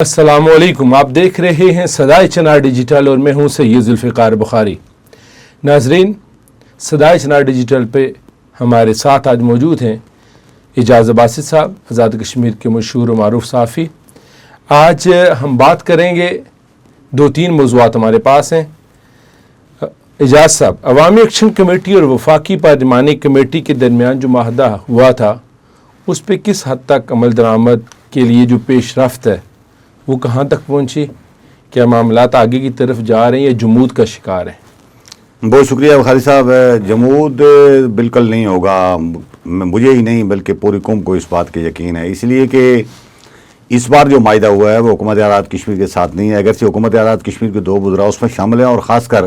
السلام علیکم، آپ دیکھ رہے ہیں صدائے چنار ڈیجیٹل اور میں ہوں سید ذوالفقار بخاری۔ ناظرین، صدائے چنار ڈیجیٹل پہ ہمارے ساتھ آج موجود ہیں اعجاز باسط صاحب، آزاد کشمیر کے مشہور و معروف صحافی۔ آج ہم بات کریں گے، دو تین موضوعات ہمارے پاس ہیں۔ اعجاز صاحب، عوامی ایکشن کمیٹی اور وفاقی پارلیمانی کمیٹی کے درمیان جو معاہدہ ہوا تھا اس پہ کس حد تک عمل درآمد کے لیے جو پیش رفت ہے وہ کہاں تک پہنچی؟ کیا معاملات آگے کی طرف جا رہے ہیں یا جمود کا شکار ہیں؟ بہت شکریہ بخاری صاحب۔ جمود بالکل نہیں ہوگا، مجھے ہی نہیں بلکہ پوری قوم کو اس بات کے یقین ہے، اس لیے کہ اس بار جو معاہدہ ہوا ہے وہ حکومت آزاد کشمیر کے ساتھ نہیں ہے۔ اگرچہ حکومت آزاد کشمیر کے دو وزراء اس میں شامل ہیں اور خاص کر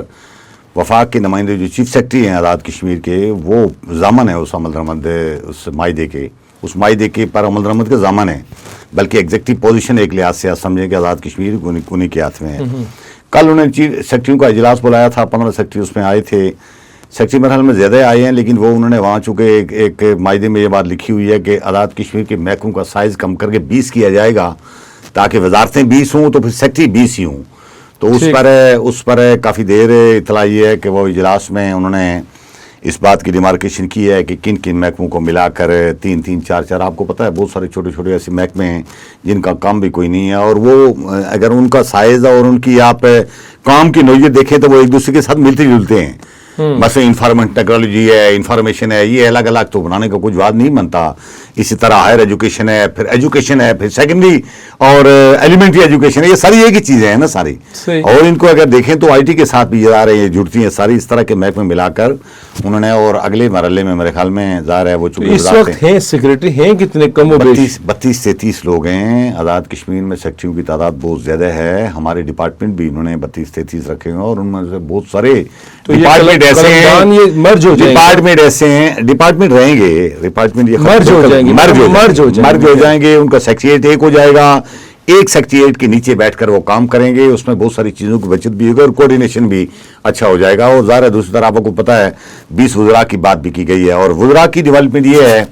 وفاق کے نمائندے جو چیف سیکرٹری ہیں آزاد کشمیر کے، وہ ضامن ہے اس عمل درآمد اس معاہدے کے پر عمل درآمد کے ضامن ہے، بلکہ ایگزیکٹو پوزیشن ایک لحاظ سے سمجھیں کہ آزاد کشمیر انہیں کے ہاتھ میں ہے۔ کل انہوں نے چیف سیکرٹریوں کا اجلاس بلایا تھا، 15 سیکرٹری اس میں آئے تھے۔ سیکرٹری مرحل میں زیادہ آئے ہیں، لیکن وہ انہوں نے وہاں چونکہ ایک معاہدے میں یہ بات لکھی ہوئی ہے کہ آزاد کشمیر کے محکموں کا سائز کم کر کے 20 کیا جائے گا تاکہ وزارتیں 20 ہوں تو پھر سیکرٹری 20 ہی ہوں۔ تو اس پر کافی دیر اطلاع یہ ہے کہ وہ اجلاس میں انہوں نے اس بات کی ڈیمارکیشن کی ہے کہ کن کن محکموں کو ملا کر 3 4 آپ کو پتہ ہے بہت سارے چھوٹے چھوٹے ایسے محکمے ہیں جن کا کام بھی کوئی نہیں ہے، اور وہ اگر ان کا سائز اور ان کی آپ کام کی نوعیت دیکھیں تو وہ ایک دوسرے کے ساتھ ملتے جلتے ہیں۔ مثلا انفارمیشن ٹیکنالوجی ہے، انفارمیشن ہے، یہ الگ الگ تو بنانے کا کوئی جواب نہیں بنتا۔ اسی طرح ہائر ایجوکیشن ہے، پھر ایجوکیشن ہے، پھر سیکنڈری اور ایلیمنٹری ایجوکیشن ہے، یہ ساری ایک ہی چیزیں ہیں نا ساری۔ اور ان کو اگر دیکھیں تو آئی ٹی کے ساتھ بھی ظاہر ہے یہ جڑتی ہیں ساری، اس طرح کے محکمے ملا کر انہوں نے، اور اگلے مرحلے میں میرے خیال میں ظاہر ہے وہ چونکہ اس وقت ہیں سیکرٹری ہیں کتنے؟ کم و بیش 32-33 لوگ ہیں آزاد کشمیر میں۔ سیکرٹریوں کی تعداد بہت زیادہ ہے، ہمارے ڈپارٹمنٹ بھی انہوں نے 32-33 رکھے ہیں، اور ان میں سے بہت سارے ڈپارٹمنٹ ایسے ہیں، ڈپارٹمنٹ رہیں گے، ڈپارٹمنٹ یہ مرج ہو جائیں گے، ان کا سیکریٹریٹ ایک ہو جائے گا، ایک سیکریٹریٹ کے نیچے بیٹھ کر وہ کام کریں گے، اس میں بہت ساری چیزوں کی بچت بھی ہوگی اور کوارڈینیشن بھی اچھا ہو جائے گا۔ اور ظاہر ہے دوسری طرف آپ کو پتہ ہے 20 وزراء کی بات بھی کی گئی ہے، اور وزراء کی ڈیولپمنٹ یہ ہے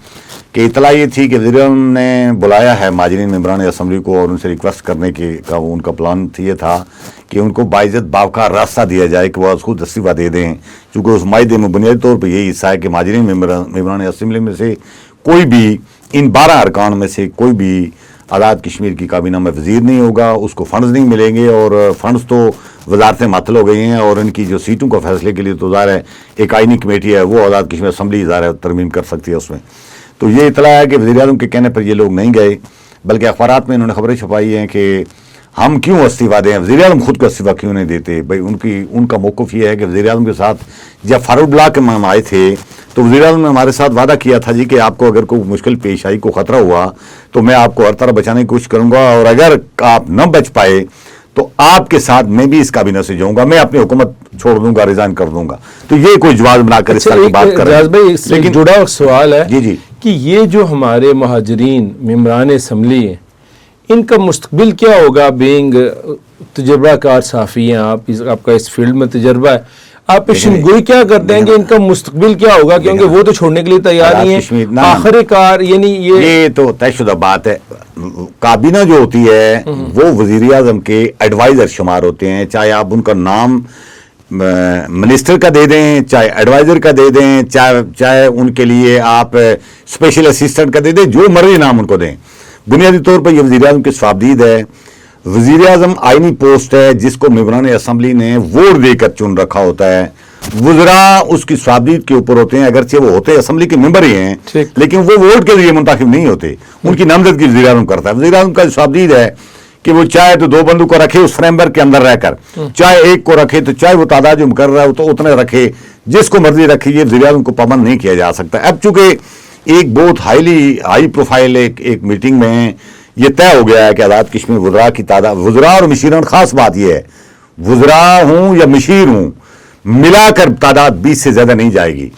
کہ اطلاع یہ تھی کہ وزیر اعظم نے بلایا ہے ماجرین ممبران اسمبلی کو، اور ان سے ریکویسٹ کرنے کا ان کا پلان یہ تھا کہ ان کو باعزت باوقار راستہ دیا جائے کہ وہ خود استعفیٰ دے دیں، چونکہ اس معاہدے میں بنیادی طور پہ یہی حصہ ہے کہ ماجرین ممبران اسمبلی میں سے کوئی بھی، ان 12 ارکان میں سے کوئی بھی آزاد کشمیر کی کابینہ میں وزیر نہیں ہوگا، اس کو فنڈز نہیں ملیں گے، اور فنڈز تو وزارتیں معطل ہو گئی ہیں، اور ان کی جو سیٹوں کا فیصلے کے لیے تو ظاہر ہے ایک آئینی کمیٹی ہے، وہ آزاد کشمیر اسمبلی ظاہر ہے ترمیم کر سکتی ہے اس میں۔ تو یہ اطلاع ہے کہ وزیر اعظم کے کہنے پر یہ لوگ نہیں گئے، بلکہ اخبارات میں انہوں نے خبریں چھپائی ہیں کہ ہم کیوں استعفیٰ دیں، وزیر اعظم خود کو استعفیٰ کیوں نہیں دیتے؟ بھائی ان کا موقف یہ ہے کہ وزیر اعظم کے ساتھ جب فاروق بلاک کے ہم آئے تھے تو وزیر اعظم نے ہمارے ساتھ وعدہ کیا تھا جی کہ آپ کو اگر کوئی مشکل پیش آئی، کو خطرہ ہوا تو میں آپ کو ہر طرح بچانے کی کوشش کروں گا، اور اگر آپ نہ بچ پائے تو آپ کے ساتھ میں بھی اس کابینہ سے جاؤں گا، میں اپنی حکومت چھوڑ دوں گا، ریزائن کر دوں گا۔ تو یہ کوئی جواز بنا کر اس طرح کی بات کر رہے ہیں۔ لیکن جڑا ایک سوال ہے جی کہ یہ جو ہمارے مہاجرین ممبران اسمبلی ہیں ان کا مستقبل کیا ہوگا؟ بینگ تجربہ کار صحافی ہیں آپ کا اس فیلڈ میں تجربہ ہے، آپ پیشن گوئی کیا کرتے ہیں کہ ان کا مستقبل کیا ہوگا؟ کیونکہ وہ تو چھوڑنے کے لیے تیار نہیں ہے آخر کار، یعنی یہ تو طے شدہ بات ہے۔ کابینہ جو ہوتی ہے وہ وزیر اعظم کے ایڈوائزر شمار ہوتے ہیں، چاہے آپ ان کا نام منسٹر کا دے دیں، چاہے ایڈوائزر کا دے دیں، چاہے ان کے لیے آپ اسپیشل اسسٹنٹ کا دے دیں، جو مرضی نام ان کو دیں۔ بنیادی طور پر یہ وزیر اعظم کی صوابدید ہے۔ وزیر اعظم آئینی پوسٹ ہے جس کو ممبران اسمبلی نے ووٹ دے کر چن رکھا ہوتا ہے، وزراء اس کی صوابدید کے اوپر ہوتے ہیں، اگرچہ وہ ہوتے اسمبلی کے ممبر ہی ہیں لیکن وہ ووٹ کے ذریعے منتخب نہیں ہوتے، ان کی نامزدگی وزیر اعظم کرتا ہے۔ وزیر اعظم کا صوابدید ہے کہ وہ چاہے تو 2 بندوں کو رکھے اس فریم ورک کے اندر رہ کر، چاہے ایک کو رکھے، تو چاہے وہ تعداد جو کر رہا ہے تو اتنے رکھے، جس کو مرضی رکھے، یہ وزیر اعظم کو پابند نہیں کیا جا سکتا۔ اب چونکہ ایک بہت ہائی پروفائل ایک میٹنگ میں یہ طے ہو گیا ہے کہ آزاد کشمیر وزراء کی تعداد، وزراء اور مشیران، خاص بات یہ ہے وزراء ہوں یا مشیر ہوں ملا کر تعداد 20 سے زیادہ نہیں جائے گی۔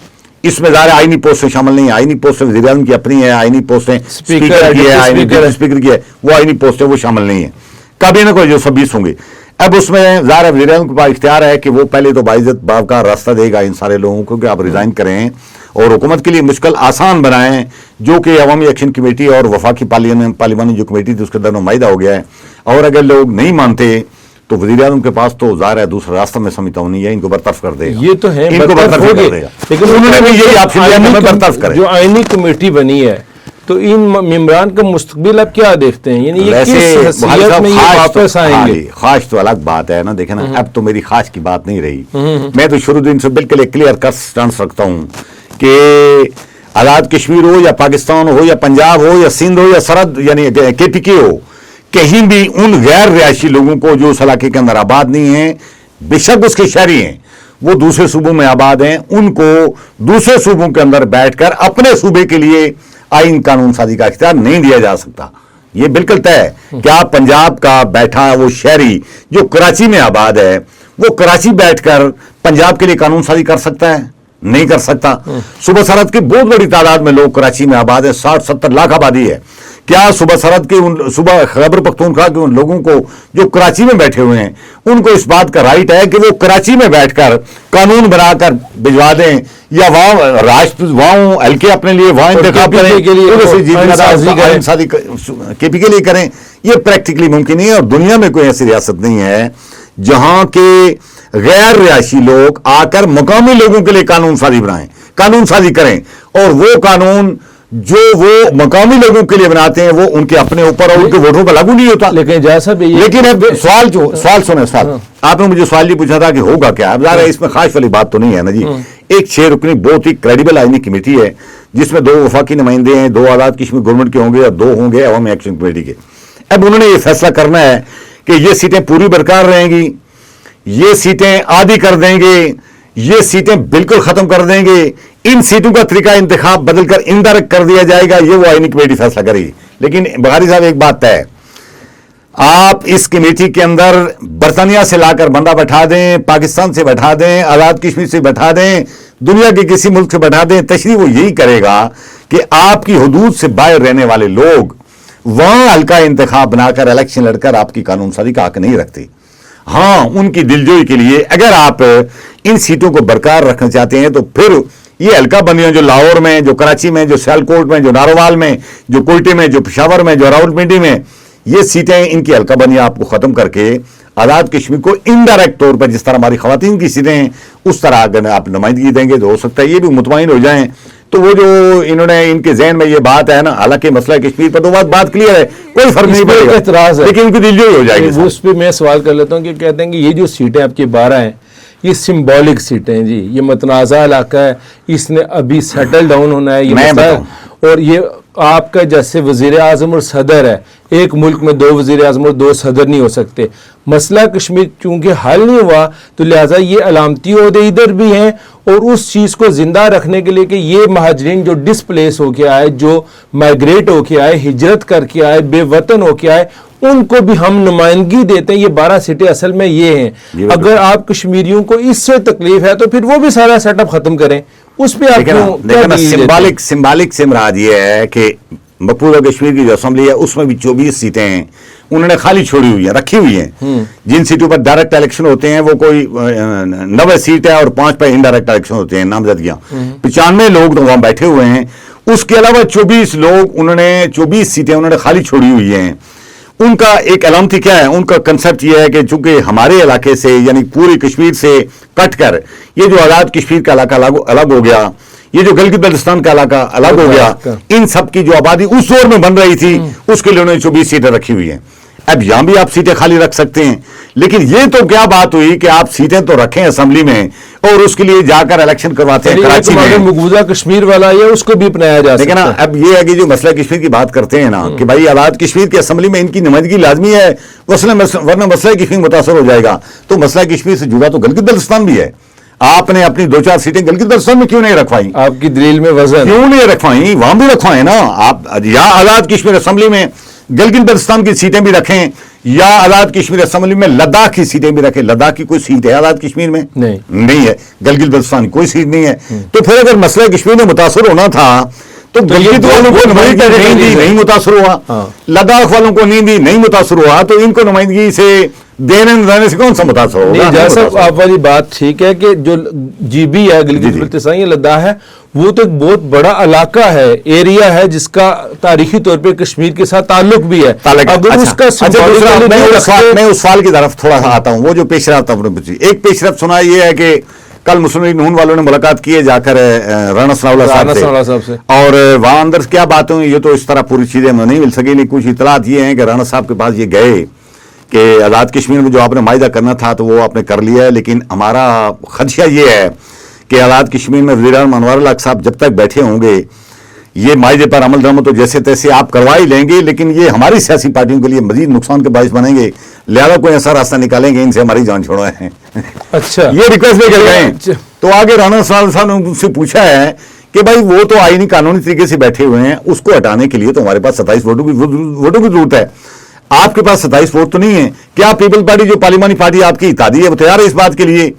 اس میں ظاہر آئینی پوسٹیں شامل نہیں ہیں، آئینی پوسٹیں وزیر اعظم کی اپنی ہے، آئینی پوسٹیں اسپیکر کی ہے، اسپیکر کی ہے، وہ آئینی پوسٹیں وہ شامل نہیں ہیں۔ کابینہ کو جو 26 ہوں گے، اب اس میں ظاہر وزیر اعظم کے پاس اختیار ہے کہ وہ پہلے تو باعزت باوقار راستہ دے گا ان سارے لوگوں کو کہ آپ ریزائن کریں اور حکومت کے لیے مشکل آسان بنائیں، جو کہ عوامی ایکشن کمیٹی اور وفاقی پارلیمانی جو کمیٹی تھی اس کے اندر معاہدہ ہو گیا ہے۔ اور اگر لوگ نہیں مانتے تو وزیر اعظم کے پاس تو ظاہر ہے دوسرا راستہ میں سمجھتا ہوں نہیں ہے، ان کو برطرف کر دے گا، یہ تو ہے ان کو برطرف کر دے گا، لیکن انہوں نے بھی یہی آپشن دیا کہ ہمیں برطرف کریں۔ جو آئینی کمیٹی بنی ہے تو ان ممبران کا مستقبل اب کیا دیکھتے ہیں، یعنی یہ کس حیثیت میں یہ واپس آئیں گے؟ خواہش تو الگ بات ہے نا، دیکھیں نا اب تو میری خواہش کی بات نہیں رہی، میں تو شروع دن سے بالکل ایک کلیئر کٹ سٹانس رکھتا ہوں کہ آزاد کشمیر ہو یا پاکستان ہو یا پنجاب ہو یا سندھ ہو یا سرحد یعنی کے پی کے ہو، کہیں بھی ان غیر رہائشی لوگوں کو جو اس علاقے کے اندر آباد نہیں ہیں، بے شک اس کے شہری ہیں، وہ دوسرے صوبوں میں آباد ہیں، ان کو دوسرے صوبوں کے اندر بیٹھ کر اپنے صوبے کے لیے آئین قانون سازی کا اختیار نہیں دیا جا سکتا۔ یہ بالکل طے ہے۔ کیا پنجاب کا بیٹھا وہ شہری جو کراچی میں آباد ہے وہ کراچی بیٹھ کر پنجاب کے لیے قانون سازی کر سکتا ہے؟ نہیں کر سکتا۔ صوبہ سرحد کی بہت بڑی تعداد میں لوگ کراچی میں آباد ہیں، 60-70 لاکھ آبادی ہے۔ کیا صوبہ سرحد کے صوبہ خیبر پختونخوا کے ان لوگوں کو جو کراچی میں بیٹھے ہوئے ہیں ان کو اس بات کا رائٹ ہے کہ وہ کراچی میں بیٹھ کر قانون بنا کر بھجوا دیں یا وہاں ہلکے اپنے لیے وہاں انتخاب کریں کے پی کے لیے کریں؟ یہ پریکٹیکلی ممکن نہیں ہے، اور دنیا میں کوئی ایسی ریاست نہیں ہے جہاں کے غیر رہائشی لوگ آ کر مقامی لوگوں کے لیے قانون سازی بنائیں، قانون سازی کریں، اور وہ قانون جو وہ مقامی لوگوں کے لیے بناتے ہیں وہ ان کے اپنے اوپر اور ان کے ووٹوں پر لاگو نہیں ہوتا۔ لیکن اب سوال سنیں، آپ نے مجھے سوال یہ پوچھا تھا کہ ہوگا کیا؟ اب ظاہر ہے اس میں خواہش والی بات تو نہیں ہے نا جی۔ ایک 6 رکنی بہت ہی کریڈیبل آئینی کمیٹی ہے جس میں 2 وفاقی نمائندے ہیں، 2 آزاد کشمیر گورنمنٹ کے ہوں گے اور 2 ہوں گے عوامی ایکشن کمیٹی کے۔ اب انہوں نے یہ فیصلہ کرنا ہے کہ یہ سیٹیں پوری برقرار رہیں گی، یہ سیٹیں آدھی کر دیں گے، یہ سیٹیں بالکل ختم کر دیں گے، ان سیٹوں کا طریقہ انتخاب بدل کر انڈائریکٹ کر دیا جائے گا، یہ وہ آئینی کمیٹی فیصلہ کرے گی۔ لیکن بخاری صاحب ایک بات ہے، آپ اس کمیٹی کے اندر برطانیہ سے لا کر بندہ بٹھا دیں، پاکستان سے بٹھا دیں، آزاد کشمیر سے بٹھا دیں، دنیا کے کسی ملک سے بٹھا دیں، تشریح وہ یہی کرے گا کہ آپ کی حدود سے باہر رہنے والے لوگ وہاں ہلکا انتخاب بنا کر الیکشن لڑ کر آپ کی قانون سازی کا حق نہیں رکھتے۔ ہاں، ان کی دلجوئی کے لیے اگر آپ ان سیٹوں کو برقرار رکھنا چاہتے ہیں تو پھر یہ ہلکا بندیاں جو لاہور میں، جو کراچی میں، جو سیالکوٹ میں، جو ناروال میں، جو کوئٹے میں، جو پشاور میں، جو راولپنڈی میں، یہ سیٹیں ان کی ہلکا بندیاں آپ کو ختم کر کے آزاد کشمیر کو انڈائریکٹ طور پر جس طرح ہماری خواتین کی سیٹیں ہیں اس طرح اگر آپ نمائندگی دیں گے تو ہو سکتا ہے یہ بھی مطمئن ہو جائیں۔ تو وہ جو انہوں نے ان کے ذہن میں یہ بات ہے نا، حالانکہ مسئلہ کشمیر پر تو بات کلیئر ہے، کوئی فرق نہیں پڑے گا، اعتراض ہے لیکن ان کی دلجوئی ہو جائے گی۔ اس پہ میں سوال کر لیتا ہوں کہ کہتے ہیں کہ یہ جو سیٹیں آپ کی 12 ہیں یہ سمبولک سیٹیں ہیں جی، یہ متنازع علاقہ ہے، اس نے ابھی سیٹل ڈاؤن ہونا ہے، یہ مسئلہ، اور یہ آپ کا جیسے وزیر اعظم اور صدر ہے، ایک ملک میں 2 وزیر اعظم اور 2 صدر نہیں ہو سکتے۔ مسئلہ کشمیر چونکہ حل نہیں ہوا تو لہٰذا یہ علامتی عہدے ادھر بھی ہیں، اور اس چیز کو زندہ رکھنے کے لیے کہ یہ مہاجرین جو ڈسپلیس ہو کے آئے، جو مائگریٹ ہو کے آئے، ہجرت کر کے آئے، بے وطن ہو کے آئے، ان کو بھی ہم نمائندگی دیتے ہیں۔ یہ 12 سیٹیں اصل میں یہ ہیں۔ اگر آپ کشمیریوں کو اس سے تکلیف ہے تو پھر وہ بھی سارا سیٹ اپ ختم کریں، اس پہ آپ سمبالک سے مراد یہ ہے کہ مقبوضہ کشمیر کی جو اسمبلی ہے اس میں بھی 24 سیٹیں ہیں، انہوں نے خالی چھوڑی ہوئی ہیں، رکھی ہوئی ہیں۔ جن سیٹوں پر ڈائریکٹ الیکشن ہوتے ہیں وہ کوئی 90 سیٹ ہے اور 5 پر انڈائریکٹ الیکشن ہوتے ہیں، نامزدگیاں 95 لوگ تو وہاں بیٹھے ہوئے ہیں۔ اس کے علاوہ 24 لوگ انہوں نے 24 سیٹیں انہوں نے خالی چھوڑی ہوئی ہیں۔ ان کا ایک علامتی کیا ہے؟ ان کا کنسپٹ یہ ہے کہ چونکہ ہمارے علاقے سے یعنی پوری کشمیر سے کٹ کر یہ جو آزاد کشمیر کا علاقہ الگ ہو گیا، یہ جو گلگت بلتستان کا علاقہ الگ ہو گیا، ان سب کی جو آبادی اس دور میں بن رہی تھی اس کے لیے انہوں نے 24 سیٹیں رکھی ہوئی ہیں۔ اب یہاں بھی آپ سیٹیں خالی رکھ سکتے ہیں، لیکن یہ تو کیا بات ہوئی کہ آپ سیٹیں تو رکھیں اسمبلی میں اور اس کے لیے جا کر الیکشن کرواتے ہیں کراچی میں۔ مقبوضہ کشمیر والا یہ اس کو بھی اپنایا جا سکتا ہے۔ لیکن اب یہ ہے کہ جو مسئلہ کشمیر کی بات کرتے ہیں نا کہ بھائی آزاد کشمیر کی اسمبلی میں ان کی نمائندگی لازمی ہے، ورنہ مسئلہ کشمیر متاثر ہو جائے گا۔ تو مسئلہ کشمیر سے جڑا تو گلگت بلتستان بھی ہے۔ آپ نے اپنی 2-4 سیٹیں گلگت بلتستان میں کیوں نہیں رکھوائیں؟ آپ کی دلیل میں وزن کیوں نہیں رکھوائیں؟ وہاں بھی رکھوائیں نا آپ، یا آزاد کشمیر اسمبلی میں گلگت بلتستان کی سیٹیں بھی رکھیں یا آزاد کشمیر اسمبلی میں لداخ کی سیٹیں بھی رکھیں۔ لداخ کی کوئی سیٹ ہے آزاد کشمیر میں؟ نہیں ہے۔ گلگت بلتستان کی کوئی سیٹ نہیں ہے۔ تو پھر اگر مسئلہ کشمیر میں متاثر ہونا تھا تو گلگت والوں کو نمائندگی نہیں متاثر ہوا، لداخ والوں کو نہیں متاثر ہوا، تو ان کو نمائندگی سے دینے دینے سے کون سا متاثر ہوگا؟ نہیں صاحب آپ والی بات ٹھیک ہے کہ جو جی بی ہے گلگت بلتستان لداخ ہے وہ تو ایک بہت بڑا علاقہ ہے، ایریا ہے جس کا تاریخی طور پہ کشمیر کے ساتھ تعلق بھی ہے. اگر اس کا میں اس سوال کی طرف تھوڑا سا آتا ہوں. وہ جو پیش رفت ایک پیش رفت سنا یہ ہے کہ کل مسلم لیگ نون والوں نے ملاقات کی ہے جا کر رانا ثناء اللہ صاحب سے، اور وہاں اندر کیا باتیں ہوئی یہ تو اس طرح پوری چیزیں نہیں مل سکی، لیکن کچھ اطلاعات یہ ہیں کہ رانا صاحب کے پاس یہ گئے کہ آزاد کشمیر میں جو آپ نے معاہدہ کرنا تھا تو وہ آپ نے کر لیا ہے، لیکن ہمارا خدشہ یہ ہے کہ آزاد کشمیر میں وزیر اعظم انوار الحق صاحب جب تک بیٹھے ہوں گے یہ معاہدے پر عمل درآمد تو جیسے تیسے آپ کروا ہی لیں گے، لیکن یہ ہماری سیاسی پارٹیوں کے لیے مزید نقصان کے باعث بنیں گے، لہذا کوئی ایسا راستہ نکالیں گے ان سے ہماری جان چھوڑائیں. اچھا یہ ریکویسٹ بھی کر گئے ہیں. تو آگے رانا ثناء صاحب نے ان سے پوچھا ہے کہ بھائی وہ تو آئینی قانونی طریقے سے بیٹھے ہوئے ہیں، اس کو ہٹانے کے لیے تو ہمارے پاس 27 ووٹوں کی ضرورت ہے. آپ کے پاس 27 ووٹ تو نہیں ہے، کیا پیپل پارٹی جو پارلیمانی پارٹی آپ کی اتحادی ہے وہ تیار ہے اس بات کے لیے؟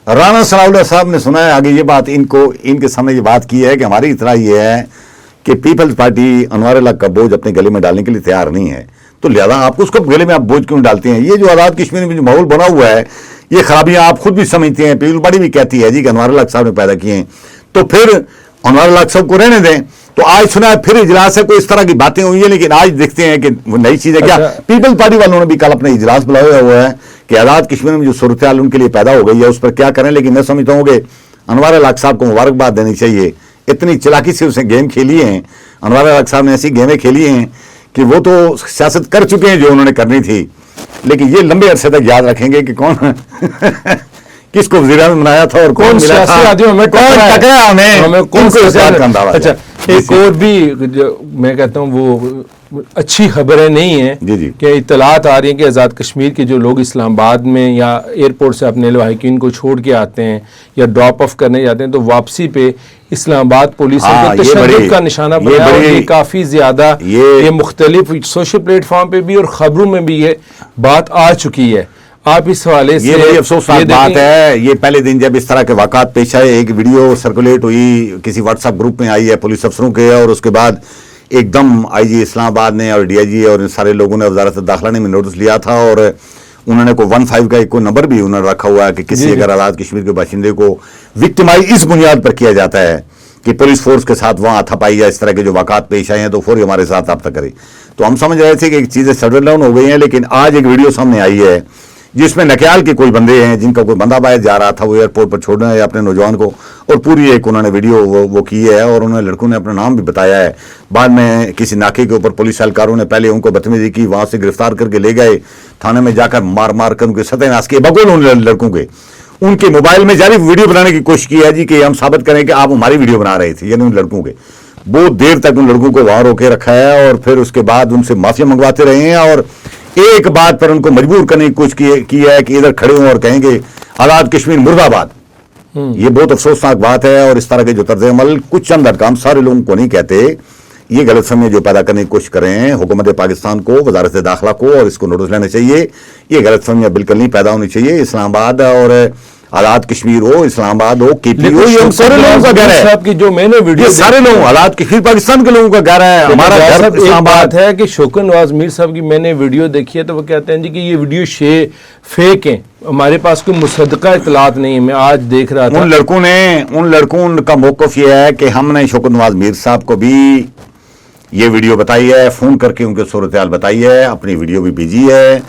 رانا ثناء اللہ صاحب نے سنا ہے آگے یہ بات ان کے سامنے یہ بات کی ہے کہ ہماری اطلاع یہ ہے کہ پیپلز پارٹی انوار الحق کا بوجھ اپنے گلے میں ڈالنے کے لیے تیار نہیں ہے، تو لہذا آپ اس کو گلے میں آپ بوجھ کیوں ڈالتے ہیں؟ یہ جو آزاد کشمیر میں جو ماحول بنا ہوا ہے یہ خرابیاں آپ خود بھی سمجھتے ہیں، پیپل پارٹی بھی کہتی ہے جی کہ انوار الحق صاحب نے پیدا کیے ہیں، تو پھر انوار الحق صاحب کو رہنے دیں. تو آج سنا ہے پھر اجلاس ہے، کوئی اس طرح کی باتیں ہوئی ہیں، لیکن آج دیکھتے ہیں کہ وہ نئی چیز ہے. کیا پیپل پارٹی والوں نے بھی کل اپنے اجلاس بلایا ہوا ہے کہ آزاد کشمیر میں جو صورتحال ان کے لیے پیدا ہو گئی ہے اس پر کیا کریں، لیکن میں سمجھتا ہوں کہ انوار الحق صاحب کو مبارکباد دینی چاہیے. اتنی چلاکی سے اسے گیم کھیلی ہیں انوار الحق صاحب نے، ایسی گیمیں کھیلی ہیں کہ وہ تو سیاست کر چکے ہیں جو انہوں نے کرنی تھی، لیکن یہ لمبے عرصے تک یاد رکھیں گے کہ کون کس کو وزیر اعظم بنایا تھا اور کون سیاسی آدمی ہمیں ٹکرایا ہمیں کون کو اس بات کا اندازہ. اچھا ایک اور بھی میں کہتا ہوں وہ اچھی خبریں نہیں ہیں کہ اطلاعات آ رہی ہیں کہ آزاد کشمیر کے جو لوگ اسلام آباد میں یا ایئرپورٹ سے اپنے لواحقین کو چھوڑ کے آتے ہیں یا ڈراپ آف کرنے جاتے ہیں تو واپسی پہ اسلام آباد پولیس نے تشدد کا نشانہ بنایا، اور یہ کافی زیادہ یہ مختلف سوشل پلیٹ فارم پہ بھی اور خبروں میں بھی یہ بات آ چکی ہے. آپ اس حوالے سے یہ بڑی افسوسناک بات ہے. یہ پہلے دن جب اس طرح کے واقعات پیش آئے ایک ویڈیو سرکولیٹ ہوئی کسی واٹس ایپ گروپ میں آئی ہے پولیس افسروں کے، اور اس کے بعد ایک دم آئی جی اسلام آباد نے اور ڈی آئی جی اور ان سارے لوگوں نے وزارت داخلہ نے نوٹس لیا تھا، اور انہوں نے کوئی 15 کا ایک کوئی نمبر بھی انہوں نے رکھا ہوا ہے کہ کسی اگر آزاد کشمیر کے باشندے کو وکٹمائز اس بنیاد پر کیا جاتا ہے کہ پولیس فورس کے ساتھ وہاں ہاتھ پائی یا اس طرح کے جو واقعات پیش آئے ہیں تو فوری ہمارے ساتھ رابطہ کرے. تو ہم سمجھ رہے تھے کہ چیزیں سیٹل ڈاؤن ہو گئی ہیں، لیکن آج ایک ویڈیو سامنے آئی ہے جس میں نکیال کے کوئی بندے ہیں جن کا کوئی بندہ باہر جا رہا تھا، وہ ایئرپورٹ پر چھوڑنا ہے اپنے نوجوان کو، اور پوری ایک انہوں نے ویڈیو وہ کی ہے، اور انہوں نے لڑکوں نے اپنا نام بھی بتایا ہے. بعد میں کسی ناکے کے اوپر پولیس اہلکاروں نے پہلے ان کو بدتمیزی کی، وہاں سے گرفتار کر کے لے گئے تھانے میں جا کر مار کر ان کے سطح ناس کیے بغول ان لڑکوں کے. ان کے موبائل میں جاری ویڈیو بنانے کی کوشش کی ہے جی کہ ہم ثابت کریں کہ آپ ہماری ویڈیو بنا رہے تھے، یعنی ان لڑکوں کے. بہت دیر تک ان لڑکوں کو وہاں روکے رکھا ہے، اور پھر اس کے بعد ان سے معافی منگواتے رہے ہیں، اور ایک بات پر ان کو مجبور کرنے کی کوشش کی ہے کہ ادھر کھڑے ہوں اور کہیں گے آزاد کشمیر مرد آباد. یہ بہت افسوسناک بات ہے، اور اس طرح کے جو طرز عمل کچھ چند ارکام سارے لوگوں کو نہیں کہتے، یہ غلط فہمی جو پیدا کرنے کی کوشش کر رہے ہیں حکومت پاکستان کو، وزارت داخلہ کو، اور اس کو نوٹس لینا چاہیے. یہ غلط فہمیاں بالکل نہیں پیدا ہونی چاہیے. اسلام آباد اور آزاد کشمیر ہو، اسلام آباد ہو، کے پی ہو، یہ ہم سارے لوگوں کا گھر ہے. صاحب کی جو میں نے ویڈیو سارے لوگ آزاد کشمیر پاکستان کے لوگوں کا گھر ہے. ہمارا گھر اسلام آباد ہے کہ شوکت نواز میر صاحب کی میں نے ویڈیو دیکھی ہے تو وہ کہتے ہیں جی کہ یہ ویڈیو فیک ہیں، ہمارے پاس کوئی مصدقہ اطلاعات نہیں ہے. میں آج دیکھ رہا تھا ان لڑکوں کا موقف یہ ہے کہ ہم نے شوکت نواز میر صاحب کو بھی یہ ویڈیو بتائی ہے، فون کر کے ان کے صورتحال بتائی ہے، اپنی ویڈیو بھی بھیجی ہے،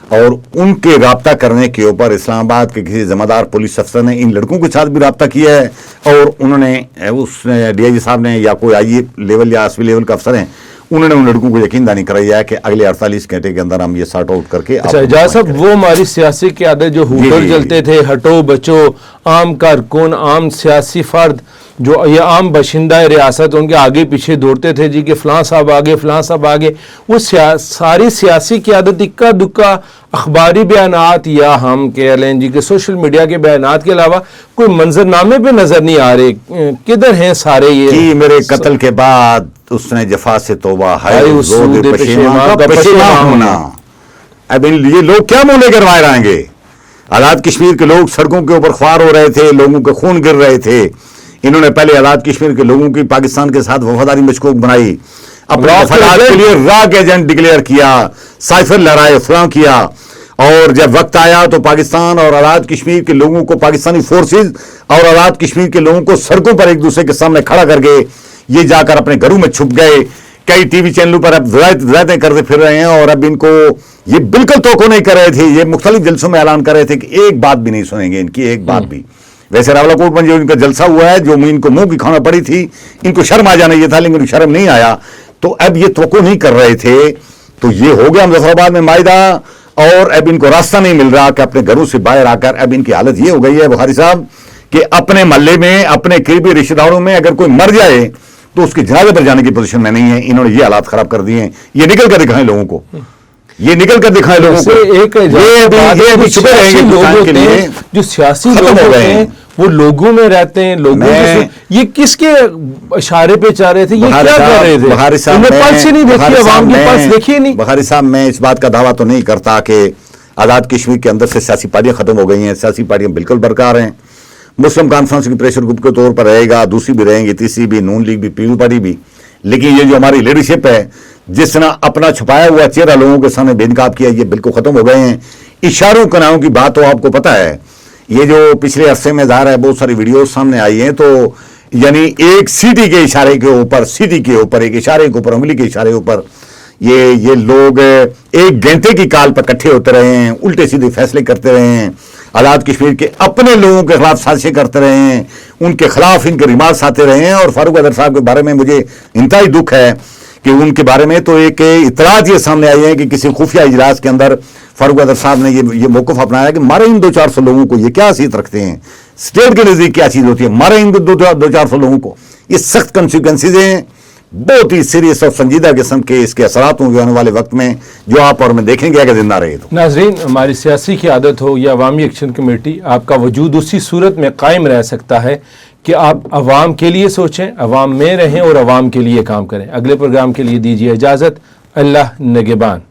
اور ان کے رابطہ کرنے کے اوپر اسلام آباد کے کسی ذمہ دار پولیس افسر نے ان لڑکوں کے ساتھ بھی رابطہ کیا ہے، اور انہوں نے اس ڈی آئی جی صاحب نے یا کوئی آئی لیول یا ایس پی لیول کا افسر ہیں، انہوں نے ان لڑکوں کو یقین دہانی کرائی ہے کہ اگلے 48 گھنٹے کے اندر ہم یہ سارٹ آؤٹ کر کے. اچھا اجاز صاحب، وہ ہماری سیاسی قیادت جو ہوٹل جلتے تھے، ہٹو بچو، عام کارکن، عام سیاسی فرد جو یہ عام باشندہ ریاست ان کے آگے پیچھے دوڑتے تھے جی کہ فلاں صاحب آگے، فلاں صاحب آگے، وہ ساری سیاسی قیادت اکا دکا اخباری بیانات یا ہم کہہ لیں جی کہ سوشل میڈیا کے بیانات کے علاوہ کوئی منظرنامے پہ نظر نہیں آ رہے. کدھر ہیں سارے یہ جی؟ میرے قتل کے بعد اس نے جفا سے توبہ ہے پشیمان ہونا. اب یہ لوگ کیا منہ لے کر باہر آئیں گے؟ آزاد کشمیر کے لوگ سڑکوں کے اوپر خوار ہو رہے تھے، لوگوں کے خون گر رہے تھے. انہوں نے پہلے آزاد کشمیر کے لوگوں کی پاکستان کے ساتھ وفاداری مشکوک بنائی، اپنے مفادات کے لیے راک ایجنٹ ڈکلیئر کیا، سائفر لہرائے، فلاں کیا، اور جب وقت آیا تو پاکستان اور آزاد کشمیر کے لوگوں کو، پاکستانی فورسز اور آزاد کشمیر کے لوگوں کو سڑکوں پر ایک دوسرے کے سامنے کھڑا کر کے یہ جا کر اپنے گھروں میں چھپ گئے. کئی ٹی وی چینلوں پر اب ذرائعیں کرتے پھر رہے ہیں، اور اب ان کو یہ بالکل توقع نہیں کر رہے تھے. یہ مختلف جلسوں میں اعلان کر رہے تھے کہ ایک بات بھی نہیں سنیں گے ان کی، ایک بات بھی. ویسے راولاکوٹ میں جو ان کا جلسہ ہوا ہے، جو ان کو منہ کی کھانا پڑی تھی، ان کو شرم آ جانا یہ تھا، لیکن شرم نہیں آیا. تو اب یہ توقع نہیں کر رہے تھے. تو یہ ہو گیا مظفر آباد میں معاہدہ، اور اب ان کو راستہ نہیں مل رہا کہ اپنے گھروں سے باہر آ کر، اب ان کی حالت یہ ہو گئی ہے بخاری صاحب کہ اپنے محلے میں، اپنے قریبی رشتہ داروں میں اگر کوئی مر جائے تو اس کے جنازے پر جانے کی پوزیشن میں نہیں ہے. انہوں نے یہ حالات خراب کر دیے ہیں. یہ نکل کر دکھائیں لوگوں کو، یہ نکل کر دکھائیں لوگوں کو. یہ ابھی چھپے رہیں گے ہندوستان کے لیے. جو سیاسی لوگ ہوتے ہیں وہ لوگوں میں رہتے ہیں، لوگوں یہ کس کے اشارے پہ چاہ رہے تھے، یہ کیا کر رہے تھے؟ بخاری صاحب انہیں پلس ہی نہیں دیکھی، عوام کی پلس دیکھی نہیں. بخاری صاحب میں اس بات کا دعویٰ تو نہیں کرتا کہ آزاد کشمیر کے اندر سے سیاسی پارٹیاں ختم ہو گئی ہیں. سیاسی پارٹیاں بالکل برقرار ہیں. مسلم کانفرنس کی پریشر گروپ کے طور پر رہے گا، دوسری بھی رہیں گی، تیسری بھی، نون لیگ بھی، پیپل پارٹی بھی. لیکن یہ جو ہماری لیڈرشپ ہے، جس نے اپنا چھپایا ہوا چہرہ لوگوں کے سامنے بے نقاب کیا، یہ بالکل ختم ہو گئے ہیں. اشاروں کناؤں کی بات تو آپ کو پتہ ہے، یہ جو پچھلے عرصے میں ظاہر ہے بہت ساری ویڈیوز سامنے آئی ہیں، تو یعنی ایک سیٹی کے اشارے کے اوپر، سیٹی کے اوپر، ایک اشارے کے اوپر، انگلی کے اشارے اوپر یہ لوگ ایک گھنٹے کی کال پر اکٹھے ہوتے رہے ہیں، الٹے سیدھے فیصلے کرتے رہے ہیں، آزاد کشمیر کے اپنے لوگوں کے خلاف سازشیں کرتے رہے ہیں، ان کے خلاف ان کے ریمارکس آتے رہے ہیں. اور فاروق حیدر صاحب کے بارے میں مجھے انتہائی دکھ ہے کہ ان کے بارے میں تو ایک اطلاعات یہ سامنے آئی ہے کہ کسی خفیہ اجلاس کے اندر فاروق حیدر صاحب نے یہ موقف اپنایا کہ مارے ان 200-400 لوگوں کو، یہ کیا حیثیت رکھتے ہیں، اسٹیٹ کے نزدیک کیا چیز ہوتی ہے، مارے ان 200-400 لوگوں کو. یہ سخت کنسیکوینسز ہیں، بہت ہی سیریس اور سنجیدہ قسم کے اس کے اثرات ہوں گے آنے والے وقت میں، جو آپ اور میں دیکھیں گے اگر زندہ رہے تو. ناظرین، ہماری سیاسی قیادت ہو یا عوامی ایکشن کمیٹی، آپ کا وجود اسی صورت میں قائم رہ سکتا ہے کہ آپ عوام کے لیے سوچیں، عوام میں رہیں اور عوام کے لیے کام کریں. اگلے پروگرام کے لیے دیجیے اجازت. اللہ نگہبان.